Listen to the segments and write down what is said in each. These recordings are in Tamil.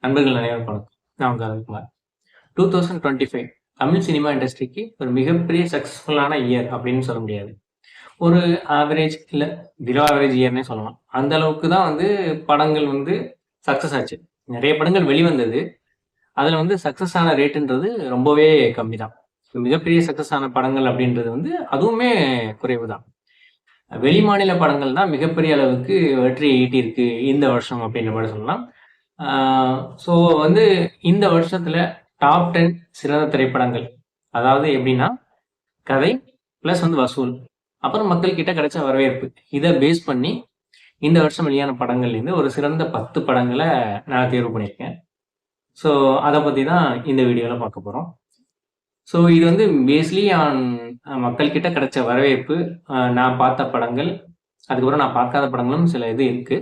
நண்பர்கள் அனைவருக்கும் வணக்கம். நான் உங்க அருண்குமார். 2025 தமிழ் சினிமா இண்டஸ்ட்ரிக்கு ஒரு மிகப்பெரிய சக்சஸ்ஃபுல்லான இயர் அப்படின்னு சொல்ல முடியாது. ஒரு ஆவரேஜ் இல்ல பிலோ ஆவரேஜ் இயர்னே சொல்லலாம். அந்த அளவுக்கு தான் படங்கள் சக்சஸ் ஆச்சு. நிறைய படங்கள் வெளிவந்தது. அதுல சக்சஸ் ஆன ரேட்டுன்றது ரொம்பவே கம்மி தான். மிகப்பெரிய சக்சஸ் ஆன படங்கள் அப்படின்றது அதுவுமே குறைவு தான். வெளிமாநில படங்கள் தான் மிகப்பெரிய அளவுக்கு வெற்றியை ஈட்டியிருக்கு இந்த வருஷம் அப்படின்ற மாதிரி சொல்லலாம். ஸோ இந்த வருஷத்துல டாப் 10 சிறந்த திரைப்படங்கள், அதாவது எப்படின்னா கதை பிளஸ் வசூல், அப்புறம் மக்கள் கிட்ட கிடைச்ச வரவேற்பு, இதை பேஸ் பண்ணி இந்த வருஷம் வெளியான படங்கள்லேருந்து ஒரு சிறந்த 10 படங்களை நான் தேர்வு பண்ணியிருக்கேன். ஸோ அதை பற்றி தான் இந்த வீடியோவில் பார்க்க போகிறோம். ஸோ இது பேஸ்லி ஆன் மக்கள் கிட்ட கிடைச்ச வரவேற்பு, நான் பார்த்த படங்கள், அதுக்கப்புறம் நான் பார்க்காத படங்களும் சில இது இருக்கு.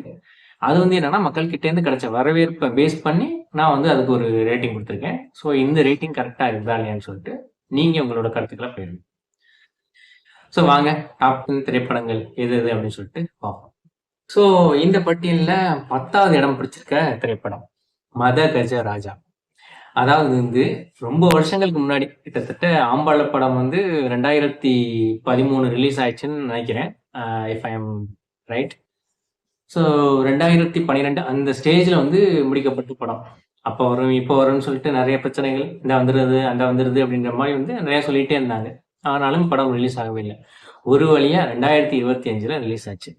அது என்னன்னா மக்கள் கிட்ட இருந்து கிடைச்ச வரவேற்பை பேஸ் பண்ணி நான் அதுக்கு ஒரு ரேட்டிங் கொடுத்துருக்கேன். ஸோ இந்த ரேட்டிங் கரெக்டா இருக்குதா இல்லையான்னு சொல்லிட்டு நீங்க உங்களோட கருத்துக்களை போயிடுங்க. ஸோ வாங்க டாப் 10 திரைப்படங்கள் எது எது அப்படின்னு சொல்லிட்டு பார்ப்போம். ஸோ இந்த பட்டியலில் 10வது இடம் பிடிச்சிருக்க திரைப்படம் மத கஜ ராஜா. அதாவது ரொம்ப வருஷங்களுக்கு முன்னாடி, கிட்டத்தட்ட ஆம்பாள படம் 2013 ரிலீஸ் ஆயிடுச்சுன்னு நினைக்கிறேன், if I am right. So 2012 அந்த ஸ்டேஜில் முடிக்கப்பட்ட படம். அப்போ வரும் இப்போ வரும்னு சொல்லிட்டு நிறைய பிரச்சனைகள், இந்த வந்துடுது அந்த வந்துடுது அப்படின்ற மாதிரி நிறைய சொல்லிகிட்டே இருந்தாங்க. ஆனாலும் படம் ரிலீஸ் ஆகவே இல்லை. ஒரு வழியாக 2025 ரிலீஸ் ஆச்சு.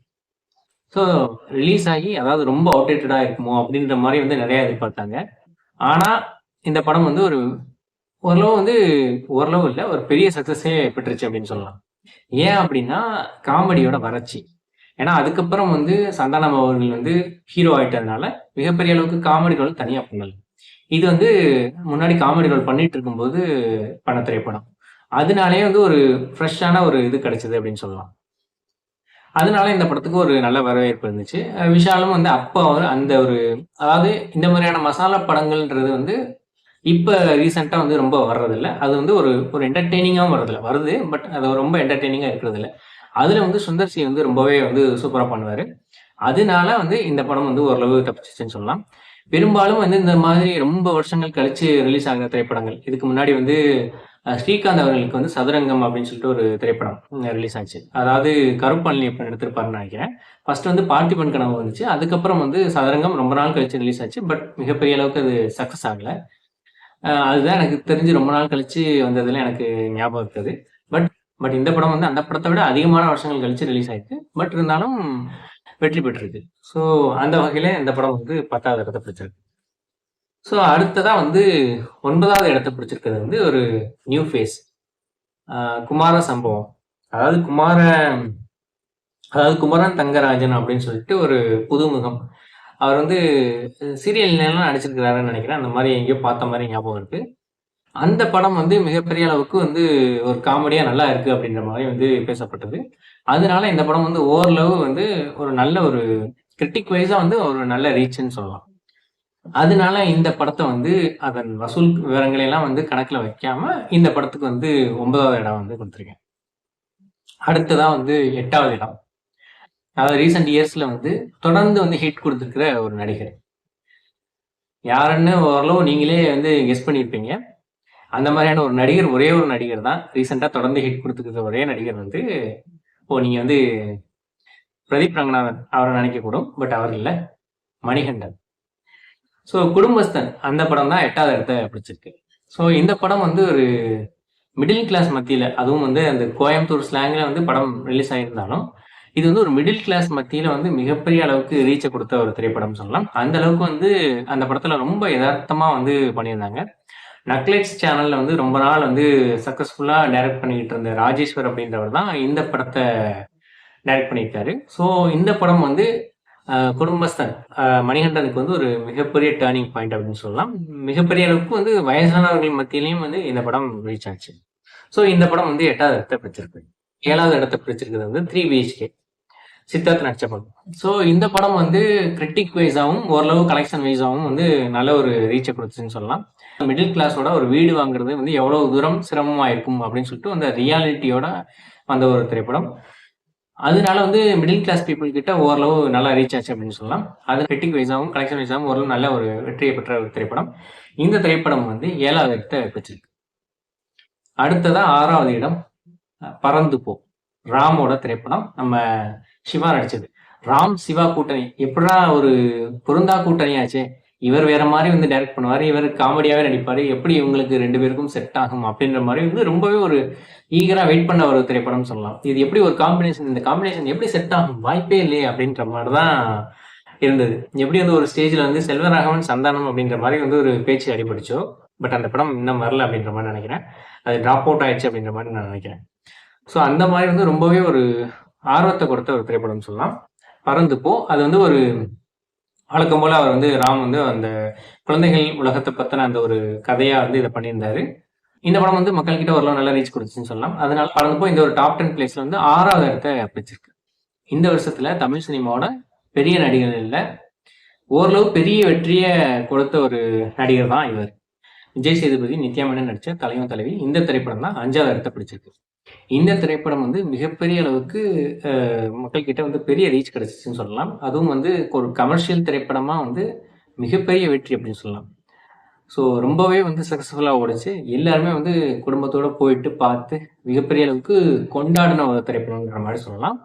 ஸோ ரிலீஸ் ஆகி அதாவது ரொம்ப அவுடேட்டடாக இருக்குமோ அப்படின்ற மாதிரி நிறைய எதிர்பார்த்தாங்க. ஆனால் இந்த படம் ஒரு ஓரளவு இல்லை, ஒரு பெரிய சக்ஸஸே பெற்றுச்சு அப்படின்னு சொல்லலாம். ஏன் அப்படின்னா காமெடியோட வறட்சி. ஏன்னா அதுக்கப்புறம் சந்தானம் அவர்கள் ஹீரோ ஆயிட்டதுனால மிகப்பெரிய அளவுக்கு காமெடி ரோல் தனியா பண்ணல. இது முன்னாடி காமெடி ரோல் பண்ணிட்டு இருக்கும்போது பண்ண திரைப்படம். அதனாலே ஒரு ஃப்ரெஷ்ஷான ஒரு இது கிடைச்சது அப்படின்னு சொல்லலாம். அதனால இந்த படத்துக்கு ஒரு நல்ல வரவேற்பு இருந்துச்சு. விஷாலும் அப்போ அந்த ஒரு, அதாவது இந்த மாதிரியான மசாலா படங்கள்ன்றது இப்போ ரீசெண்டாக ரொம்ப வர்றதில்ல. அது ஒரு ஒரு என்டர்டெய்னிங்காகவும் வர்றதில்ல, வருது, பட் அது ரொம்ப என்டர்டெய்னிங்காக இருக்கிறதில்ல. அதுல சுந்தர் சி ரொம்பவே சூப்பரா பண்ணுவாரு. அதனால இந்த படம் ஓரளவு தப்பிச்சிச்சுன்னு சொல்லலாம். பெரும்பாலும் இந்த மாதிரி ரொம்ப வருஷங்கள் கழிச்சு ரிலீஸ் ஆகிற திரைப்படங்கள், இதுக்கு முன்னாடி ஸ்ரீகாந்த் அவர்களுக்கு சதுரங்கம் அப்படின்னு சொல்லிட்டு ஒரு திரைப்படம் ரிலீஸ் ஆச்சு. அதாவது கருப்பழனி எடுத்திருப்பாருன்னு நினைக்கிறேன். ஃபர்ஸ்ட் பார்த்திபன் கனவு வந்துச்சு, அதுக்கப்புறம் சதுரங்கம் ரொம்ப நாள் கழிச்சு ரிலீஸ் ஆச்சு. பட் மிகப்பெரிய அளவுக்கு அது சக்சஸ் ஆகல. அதுதான் எனக்கு தெரிஞ்சு ரொம்ப நாள் கழிச்சு வந்ததுல எனக்கு ஞாபகம் இருக்குது. பட் இந்த படம் அந்த படத்தை விட அதிகமான வருஷங்கள் கழிச்சு ரிலீஸ் ஆயிருக்கு. பட் இருந்தாலும் வெற்றி பெற்றிருக்கு. ஸோ அந்த வகையில இந்த படம் 10வது இடத்தை பிடிச்சிருக்கு. ஸோ அடுத்ததா 9வது இடத்தை பிடிச்சிருக்கிறது ஒரு நியூ ஃபேஸ், குமார சம்பவம். அதாவது குமரன் தங்கராஜன் அப்படின்னு சொல்லிட்டு ஒரு புதுமுகம். அவர் சீரியல்லாம் நடிச்சிருக்கிறாருன்னு நினைக்கிறேன். அந்த மாதிரி எங்கேயோ பார்த்த மாதிரி ஞாபகம் இருக்கு. அந்த படம் மிகப்பெரிய அளவுக்கு ஒரு காமெடியா நல்லா இருக்கு அப்படின்ற மாதிரி பேசப்பட்டது. அதனால இந்த படம் ஓரளவு ஒரு நல்ல ஒரு கிரிட்டிக் வைஸா ஒரு நல்ல ரீச்ன்னு சொல்லலாம். அதனால இந்த படத்தை அதன் வசூல் விவரங்களை எல்லாம் கணக்குல வைக்காம இந்த படத்துக்கு 9வது இடம் கொடுத்துருக்கேன். அடுத்ததான் 8வது இடம். அதாவது ரீசெண்ட் இயர்ஸ்ல தொடர்ந்து ஹிட் கொடுத்துருக்கிற ஒரு நடிகர் யாருன்னு ஓரளவு நீங்களே கெஸ் பண்ணியிருப்பீங்க. அந்த மாதிரியான ஒரு நடிகர், ஒரே ஒரு நடிகர் தான் ரீசெண்டா தொடர்ந்து ஹிட் கொடுத்துருக்கிற ஒரே நடிகர் நீங்க பிரதீப் ரங்கநாதன் அவரை நினைக்கக்கூடும், பட் அவர் இல்லை, மணிகண்டன். ஸோ குடும்பஸ்தன் அந்த படம் தான் 8வது இடத்தை பிடிச்சிருக்கு. ஸோ இந்த படம் ஒரு மிடில் கிளாஸ் மத்தியில, அதுவும் அந்த கோயம்புத்தூர் ஸ்லாங்ல படம் ரிலீஸ் ஆகியிருந்தாலும் இது ஒரு மிடில் கிளாஸ் மத்தியில மிகப்பெரிய அளவுக்கு ரீச்சை கொடுத்த ஒரு திரைப்படம் சொல்லலாம். அந்த அளவுக்கு அந்த படத்துல ரொம்ப யதார்த்தமா பண்ணியிருந்தாங்க. நக்லைட்ஸ் சேனல்ல ரொம்ப நாள் சக்சஸ்ஃபுல்லா டைரக்ட் பண்ணிக்கிட்டு இருந்த ராஜேஸ்வர் அப்படின்றவர் தான் இந்த படத்தை டைரக்ட் பண்ணியிருக்காரு. ஸோ இந்த படம் குடும்பஸ்தன் மணிகண்டனுக்கு ஒரு மிகப்பெரிய டேர்னிங் பாயிண்ட் அப்படின்னு சொல்லலாம். மிகப்பெரிய அளவுக்கு வயசானவர்கள் மத்தியிலையும் இந்த படம் ரீச் ஆச்சு. ஸோ இந்த படம் 8வது இடத்தை பிடிச்சிருக்கு. 7வது இடத்தை பிடிச்சிருக்கிறது 3 BHK, சித்தார்த் நடிச்ச படம். ஸோ இந்த படம் கிரிட்டிக் வைஸாகவும் ஓரளவு கலெக்ஷன் வைஸாகவும் நல்ல ஒரு ரீச்சை கொடுத்துச்சுன்னு சொல்லலாம். மிடில் கிளாஸோட ஒரு வீடு வாங்குறது எவ்வளவு தூரம் சிரமமா இருக்கும் அப்படின்னு சொல்லிட்டு அந்த ரியாலிட்டியோட வந்த ஒரு திரைப்படம். அதனால வந்து மிடில் கிளாஸ் பீப்புள் கிட்ட ஓரளவு நல்லா ரீச் ஆச்சு அப்படின்னு சொல்லலாம். அது கிரிட்டிக் வைஸாவும் கலெக்ஷன் வைஸாவும் ஓரளவு நல்ல ஒரு வெற்றியை பெற்ற ஒரு திரைப்படம். இந்த திரைப்படம் வந்து 7வது இடத்தை பெற்றிருக்கு. அடுத்ததா 6வது இடம் பறந்து போ, ராமோட திரைப்படம். நம்ம சிவா நடிச்சது. ராம் சிவா கூட்டணி எப்படா ஒரு பொருந்தா கூட்டணியாச்சே, இவர் வேற மாதிரி வந்து டைரக்ட் பண்ணுவாரு, இவர் காமெடியாவே நடிப்பாரு, எப்படி இவங்களுக்கு 2 பேருக்கும் செட் ஆகும் அப்படின்ற மாதிரி வந்து ரொம்பவே ஒரு ஈகரா வெயிட் பண்ண ஒரு திரைப்படம் சொல்லலாம். இது எப்படி ஒரு காம்பினேஷன், இந்த காம்பினேஷன் எப்படி செட் ஆகும், வாய்ப்பே இல்லையே அப்படின்ற மாதிரி தான் இருந்தது. எப்படி வந்து ஒரு ஸ்டேஜ்ல வந்து செல்வராகவன் சந்தானம் அப்படின்ற மாதிரி வந்து ஒரு பேச்சு அடிபடிச்சோ, பட் அந்த படம் இன்னும் வரல அப்படின்ற மாதிரி நினைக்கிறேன். அது டிராப் அவுட் ஆயிடுச்சு அப்படின்ற மாதிரி நான் நினைக்கிறேன். ஸோ அந்த மாதிரி வந்து ரொம்பவே ஒரு ஆர்வத்தை கொடுத்த ஒரு திரைப்படம் சொல்லலாம். பறந்து போ, அது வந்து ஒரு வழக்கம் போல அவர் வந்து ராம் வந்து அந்த குழந்தைகள் உலகத்தை பத்தின அந்த ஒரு கதையா வந்து இதை பண்ணியிருந்தாரு. இந்த படம் வந்து மக்கள்கிட்ட ஓரளவு நல்ல ரீச் கொடுத்துச்சுன்னு சொல்லலாம். அதனால பறந்து போ இந்த ஒரு டாப் 10 பிளேஸ்ல வந்து 6வது இடத்தை பிடிச்சிருக்கு. இந்த வருஷத்துல தமிழ் சினிமாவோட பெரிய நடிகர்கள்ல ஓரளவு பெரிய வெற்றியை கொடுத்த ஒரு நடிகர் தான் இவர். விஜய் சேதுபதி, நித்யா மேனன் நடிச்ச தலைவன் தலைவி இந்த திரைப்படம் தான் 5வது இடத்தை பிடிச்சிருக்கு. இந்த திரைப்படம் வந்து மிகப்பெரிய அளவுக்கு மக்கள்கிட்ட வந்து பெரிய ரீச் கிடைச்சிச்சுன்னு சொல்லலாம். அதுவும் வந்து ஒரு கமர்ஷியல் திரைப்படமா வந்து மிகப்பெரிய வெற்றி அப்படின்னு சொல்லலாம். ஸோ ரொம்பவே வந்து சக்ஸஸ்ஃபுல்லாக ஓடுச்சு. எல்லாருமே வந்து குடும்பத்தோட போயிட்டு பார்த்து மிகப்பெரிய அளவுக்கு கொண்டாடின ஒரு திரைப்படம்ன்ற மாதிரி சொல்லலாம்.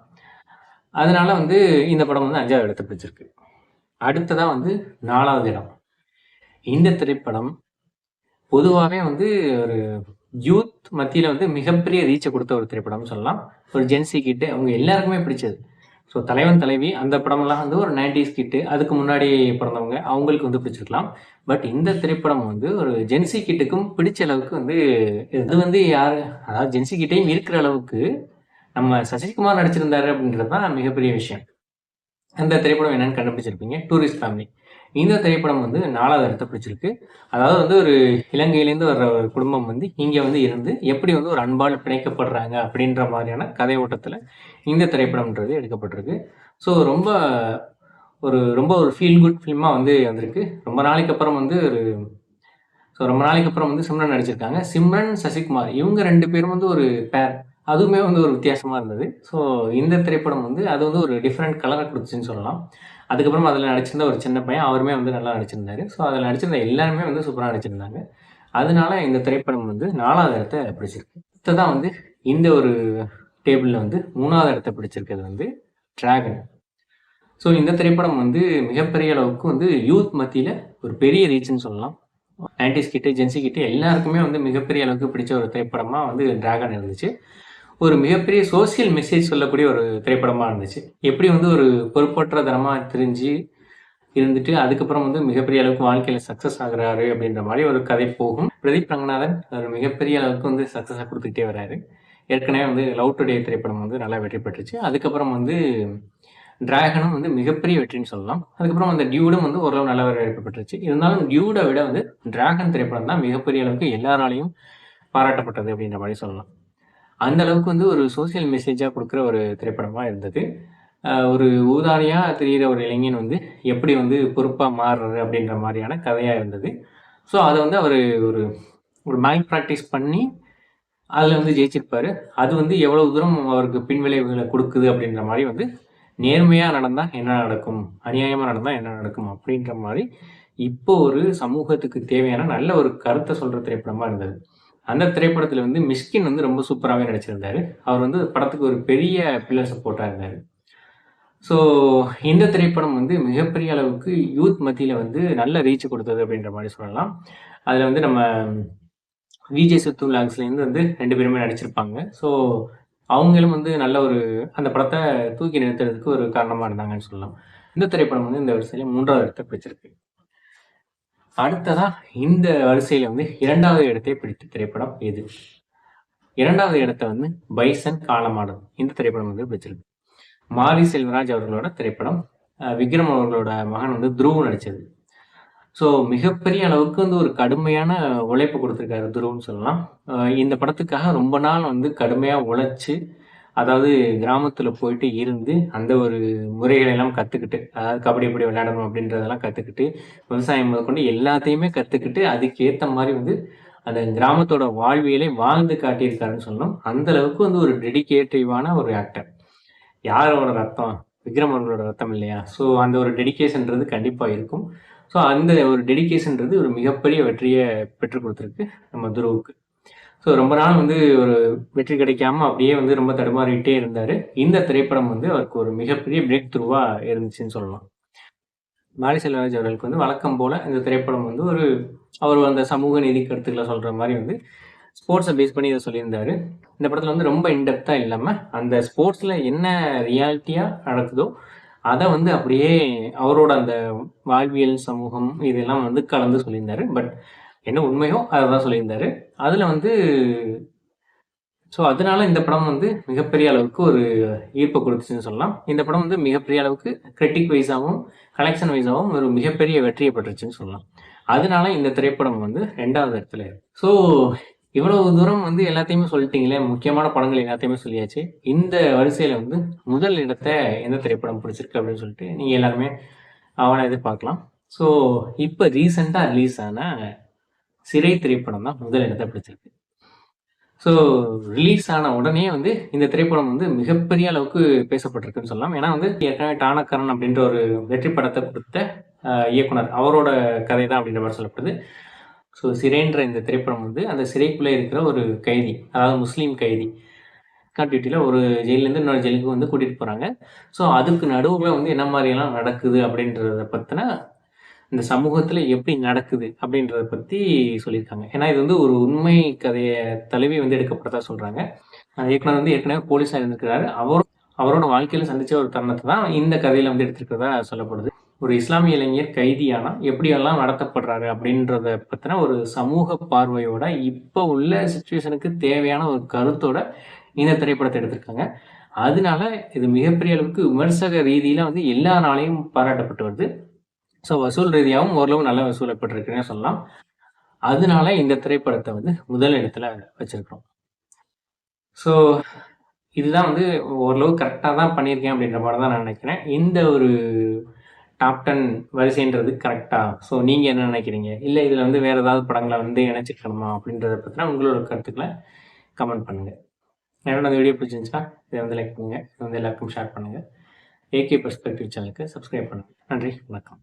அதனால வந்து இந்த படம் வந்து 5வது இடத்தை பிடிச்சிருக்கு. அடுத்ததான் வந்து 4வது இடம். இந்த திரைப்படம் பொதுவாகவே வந்து ஒரு யூத் மத்தியில் வந்து மிகப்பெரிய ரீச்சை கொடுத்த ஒரு திரைப்படம்னு சொல்லலாம். ஒரு ஜென்சி கிட்டு அவங்க எல்லாருக்குமே பிடிச்சது. ஸோ தலைவன் தலைவி அந்த படமெல்லாம் வந்து ஒரு 90s கிட்டு, அதுக்கு முன்னாடி பிறந்தவங்க அவங்களுக்கு வந்து பிடிச்சிருக்கலாம். பட் இந்த திரைப்படம் வந்து ஒரு ஜென்சி கிட்டுக்கும் பிடிச்ச அளவுக்கு வந்து இது வந்து யார், அதாவது ஜென்சி கிட்டையும் இருக்கிற அளவுக்கு நம்ம சசிகுமார் நடிச்சிருந்தாரு அப்படின்றது தான் மிகப்பெரிய விஷயம். அந்த திரைப்படம் என்னன்னு கண்டுபிடிச்சிருப்பீங்க, டூரிஸ்ட் ஃபேமிலி. இந்த திரைப்படம் வந்து 4வது இடத்தை பிடிச்சிருக்கு. அதாவது வந்து ஒரு இலங்கையிலேருந்து வர்ற ஒரு குடும்பம் வந்து இங்கே வந்து இருந்து எப்படி வந்து ஒரு அன்பால் பிணைக்கப்படுறாங்க அப்படின்ற மாதிரியான கதை ஓட்டத்தில் இந்த திரைப்படம்ன்றது எடுக்கப்பட்டிருக்கு. ஸோ ரொம்ப ஒரு ஃபீல் குட் ஃபிலிமாக வந்து வந்திருக்கு. ரொம்ப நாளைக்கு அப்புறம் வந்து சிம்ரன் நடிச்சிருக்காங்க. சிம்ரன், சசிகுமார் இவங்க 2 பேரும் வந்து ஒரு பேர். அதுவுமே வந்து ஒரு வித்தியாசமாக இருந்தது. ஸோ இந்த திரைப்படம் வந்து அது வந்து ஒரு டிஃப்ரெண்ட் கலரை கொடுத்துச்சுன்னு சொல்லலாம். அதுக்கப்புறம் அதில் நடிச்சிருந்த ஒரு சின்ன பையன் அவருமே வந்து நல்லா நடிச்சிருந்தாரு. ஸோ அதில் நடிச்சிருந்த எல்லாருமே வந்து சூப்பராக நடிச்சிருந்தாங்க. அதனால இந்த திரைப்படம் வந்து 4வது இடத்தை பிடிச்சிருக்கு. அடுத்ததான் வந்து இந்த ஒரு டேபிளில் வந்து 3வது இடத்தை பிடிச்சிருக்கிறது வந்து டிராகன். ஸோ இந்த திரைப்படம் வந்து மிகப்பெரிய அளவுக்கு வந்து யூத் மத்தியில் ஒரு பெரிய ரீச்னு சொல்லலாம். 90s கிட்ட, ஜென்சி கிட்ட எல்லாருக்குமே வந்து மிகப்பெரிய அளவுக்கு பிடிச்ச ஒரு திரைப்படமாக வந்து டிராகன் இருந்துச்சு. ஒரு மிகப்பெரிய சோசியல் மெசேஜ் சொல்லக்கூடிய ஒரு திரைப்படமாக இருந்துச்சு. எப்படி வந்து ஒரு பொறுப்பற்ற தனமாக தெரிஞ்சு இருந்துட்டு அதுக்கப்புறம் வந்து மிகப்பெரிய அளவுக்கு வாழ்க்கையில் சக்ஸஸ் ஆகுறாரு அப்படின்ற மாதிரி ஒரு கதை போகும். பிரதீப் ரங்கநாதன் ஒரு மிகப்பெரிய அளவுக்கு வந்து சக்ஸஸாக கொடுத்துக்கிட்டே வர்றாரு. ஏற்கனவே வந்து லவ் டுடே திரைப்படம் வந்து நல்லா வெற்றி பெற்றுச்சு. அதுக்கப்புறம் வந்து டிராகனும் வந்து மிகப்பெரிய வெற்றின்னு சொல்லலாம். அதுக்கப்புறம் அந்த டியூடும் வந்து ஓரளவு நல்ல வரவேற்பு பெற்றுச்சு. இருந்தாலும் டியூடை விட வந்து டிராகன் திரைப்படம் தான் மிகப்பெரிய அளவுக்கு எல்லாராலையும் பாராட்டப்பட்டது அப்படின்ற மாதிரி சொல்லலாம். அந்த அளவுக்கு வந்து ஒரு சோசியல் மெசேஜாக கொடுக்குற ஒரு திரைப்படமாக இருந்தது. ஒரு ஊதாரியாக தெரிகிற ஒரு இளைஞன் வந்து எப்படி வந்து பொறுப்பாக மாறுறது அப்படின்ற மாதிரியான கதையாக இருந்தது. ஸோ அதை வந்து அவர் ஒரு ஒரு மைண்ட் ப்ராக்டிஸ் பண்ணி அதில் வந்து ஜெயிச்சிருப்பார். அது வந்து எவ்வளோ தூரம் அவருக்கு பின்விளைவுகளை கொடுக்குது அப்படின்ற மாதிரி வந்து நேர்மையாக நடந்தால் என்ன நடக்கும், அநியாயமாக நடந்தால் என்ன நடக்கும் அப்படின்ற மாதிரி இப்போ ஒரு சமூகத்துக்கு தேவையான நல்ல ஒரு கருத்தை சொல்கிற திரைப்படமாக இருந்தது. அந்த திரைப்படத்தில் வந்து மிஷ்கின் வந்து ரொம்ப சூப்பராகவே நடிச்சிருந்தார். அவர் வந்து படத்துக்கு ஒரு பெரிய பில்லர் சப்போர்ட்டாக இருந்தார். ஸோ இந்த திரைப்படம் வந்து மிகப்பெரிய அளவுக்கு யூத் மத்தியில் வந்து நல்ல ரீச் கொடுத்தது அப்படின்ற மாதிரி சொல்லலாம். அதில் வந்து நம்ம விஜய் சுத்து லாக்ஸ்லேருந்து வந்து 2 பேருமே நடிச்சிருப்பாங்க. ஸோ அவங்களும் வந்து நல்ல ஒரு அந்த படத்தை தூக்கி நிறுத்துறதுக்கு ஒரு காரணமாக இருந்தாங்கன்னு சொல்லலாம். இந்த திரைப்படம் வந்து இந்த வரிசையில் 3வது இடத்தை பிடிச்சிருக்கு. அடுத்ததா இந்த வரிசையில் வந்து 2வது இடத்தை பிடித்த திரைப்படம் எது? 2வது இடத்தை வந்து பைசன் காலமாடன் இந்த திரைப்படம் வந்து பிடிச்சிருக்கு. மாரி செல்வராஜ் அவர்களோட திரைப்படம். விக்ரம் அவர்களோட மகன் வந்து துருவ் நடிச்சது. ஸோ மிகப்பெரிய அளவுக்கு வந்து ஒரு கடுமையான உழைப்பு கொடுத்துருக்காரு துருவ்னு சொல்லலாம். இந்த படத்துக்காக ரொம்ப நாள் வந்து கடுமையாக உழைச்சி, அதாவது கிராமத்தில் போயிட்டு இருந்து அந்த ஒரு முறைகளை எல்லாம் கற்றுக்கிட்டு, அதாவது கபடி எப்படி விளையாடணும் அப்படின்றதெல்லாம் கற்றுக்கிட்டு, விவசாயம் முதற்கொண்டு எல்லாத்தையுமே கற்றுக்கிட்டு அதுக்கேற்ற மாதிரி வந்து அந்த கிராமத்தோட வாழ்வியலை வாழ்ந்து காட்டியிருக்காருன்னு சொல்லணும். அந்த அளவுக்கு வந்து ஒரு டெடிகேட்டிவான ஒரு ஆக்டர். யாரோட ரத்தம்? விக்ரம் அவர்களோட ரத்தம் இல்லையா? ஸோ அந்த ஒரு டெடிகேஷன்றது கண்டிப்பா இருக்கும். ஸோ அந்த ஒரு டெடிகேஷன்றது ஒரு மிகப்பெரிய வெற்றிய பெற்றுக் குடுத்திருக்கு நம்ம துருவுக்கு. ஸோ ரொம்ப நாள் வந்து ஒரு வெற்றி கிடைக்காம அப்படியே வந்து ரொம்ப தடுமாறிட்டே இருந்தாரு. இந்த திரைப்படம் வந்து அவருக்கு ஒரு மிகப்பெரிய பிரேக் த்ரூவா இருந்துச்சுன்னு சொல்லலாம். மாரி செல்வராஜ் அவர்களுக்கு வந்து வழக்கம் போல இந்த திரைப்படம் வந்து அவர் அந்த சமூக நீதி கருத்துக்கள சொல்ற மாரி வந்து ஸ்போர்ட்ஸ பேஸ் பண்ணி இத சொல்லியிருந்தாரு. இந்த படத்துல வந்து ரொம்ப இன்டெப்த்தா இல்லாம, அந்த ஸ்போர்ட்ஸ்ல என்ன ரியாலிட்டியா நடக்குதோ, அத வந்து அப்படியே அவரோட அந்த வாழ்வியல், சமூகம் இதெல்லாம் வந்து கலந்து சொல்லியிருந்தாரு. பட் என்ன உண்மையோ அததான் சொல்லியிருந்தாரு. அதுல வந்து அதனால இந்த படம் வந்து மிகப்பெரிய அளவுக்கு ஒரு ஈர்ப்ப குடுத்துச்சுன்னு சொல்லலாம். இந்த படம் வந்து மிகப்பெரிய அளவுக்கு கிரிட்டிக் வைஸாவும், கலெக்ஷன் வைஸாவும் ஒரு மிகப்பெரிய வெற்றிய பெற்றுச்சுன்னு சொல்லலாம். அதனால இந்த திரைப்படம் வந்து 2வது இடத்துல இருக்கு. ஸோ இவ்வளவு தூரம் வந்து எல்லாத்தையுமே சொல்லிட்டீங்களே, முக்கியமான படங்கள் எல்லாத்தையுமே சொல்லியாச்சு. இந்த வரிசையில வந்து முதல் இடத்த எந்த திரைப்படம் பிடிச்சிருக்கு அப்படின்னு சொல்லிட்டு நீங்க எல்லாருமே ஆவலா எதிர்பார்க்கலாம். ஸோ இப்ப ரீசென்ட்டா ரிலீஸ் ஆன சிறை திரைப்படம் தான் முதல் இடத்த பிடிச்சிருக்கு. ஸோ ரிலீஸ் ஆன உடனே வந்து இந்த திரைப்படம் வந்து மிகப்பெரிய அளவுக்கு பேசப்பட்டிருக்குன்னு சொல்லலாம். ஏன்னா வந்து ஏற்கனவே டானக்கரன் அப்படின்ற ஒரு வெற்றி படத்த குடுத்த இயக்குனர். அவரோட கதை தான் அப்படின்ற மாரி சொல்லப்படுது. ஸோ சிறைன்ற இந்த திரைப்படம் வந்து அந்த சிறைக்குள்ள இருக்கிற ஒரு கைதி. அதாவது முஸ்லீம் கைதி. டியூட்டில ஒரு ஜெயில்லேருந்து இன்னொரு ஜெயிலுக்கு வந்து கூட்டிட்டு போறாங்க. ஸோ அதுக்கு நடுவுல வந்து என்ன மாரியெல்லாம் நடக்குது அப்படின்றத பத்தின இந்த சமூகத்துல எப்படி நடக்குது அப்படின்றத பத்தி சொல்லியிருக்காங்க. ஏன்னா இது வந்து ஒரு உண்மை கதைய தழுவி வந்து எடுக்கப்பட்டதா சொல்றாங்க. இயக்குனர் வந்து ஏற்கனவே போலீஸா இருந்திருக்கிறாரு. அவரோட வாழ்க்கையில சந்திச்ச ஒரு தருணத்த தான் இந்த கதையில வந்து எடுத்திருக்கிறதா சொல்லப்படுது. ஒரு இஸ்லாமிய இளைஞர் கைதியானா எப்படியெல்லாம் நடத்தப்படுறாரு அப்படின்றத பத்தின ஒரு சமூக பார்வையோட, இப்ப உள்ள சிச்சுவேஷனுக்கு தேவையான ஒரு கருத்தோட இந்த திரைப்படத்த எடுத்திருக்காங்க. அதனால இது மிகப்பெரிய அளவுக்கு விமர்சக ரீதியில வந்து எல்லா நாளையும் பாராட்டப்பட்டு வருது. ஸோ வசூல் ரீதியாவும் ஓரளவு நல்ல வசூல் ஏற்பட்டிருக்குன்னே சொல்லலாம். அதனால இந்த திரைப்படத்த வந்து முதல் இடத்துல வச்சிருக்கிறோம். ஸோ இதுதான் வந்து ஓரளவு கரெக்ட்டா தான் பண்ணியிருக்கேன் அப்படின்ற மாரி தான் நான் நினைக்கிறேன். இந்த ஒரு டாப் 10 வரிசைன்றது கரெக்ட்டா? ஸோ நீங்க என்ன நினைக்கிறீங்க? இல்ல இதுல வந்து வேற ஏதாவது படங்கள வந்து இணைச்சிருக்கணுமா? அப்படின்றத பத்தின உங்களோட கருத்துக்கள கமெண்ட் பண்ணுங்க. என்னோட இந்த வீடியோ பிடிச்சிருந்துச்சுன்னா, இத வந்து லைக் பண்ணுங்க. இத வந்து எல்லாருக்கும் ஷேர் பண்ணுங்க. ஏகே பெர்ஸ்பெக்டிவ் சேனலுக்கு சப்ஸ்கிரைப் பண்ணுங்க. நன்றி, வணக்கம்.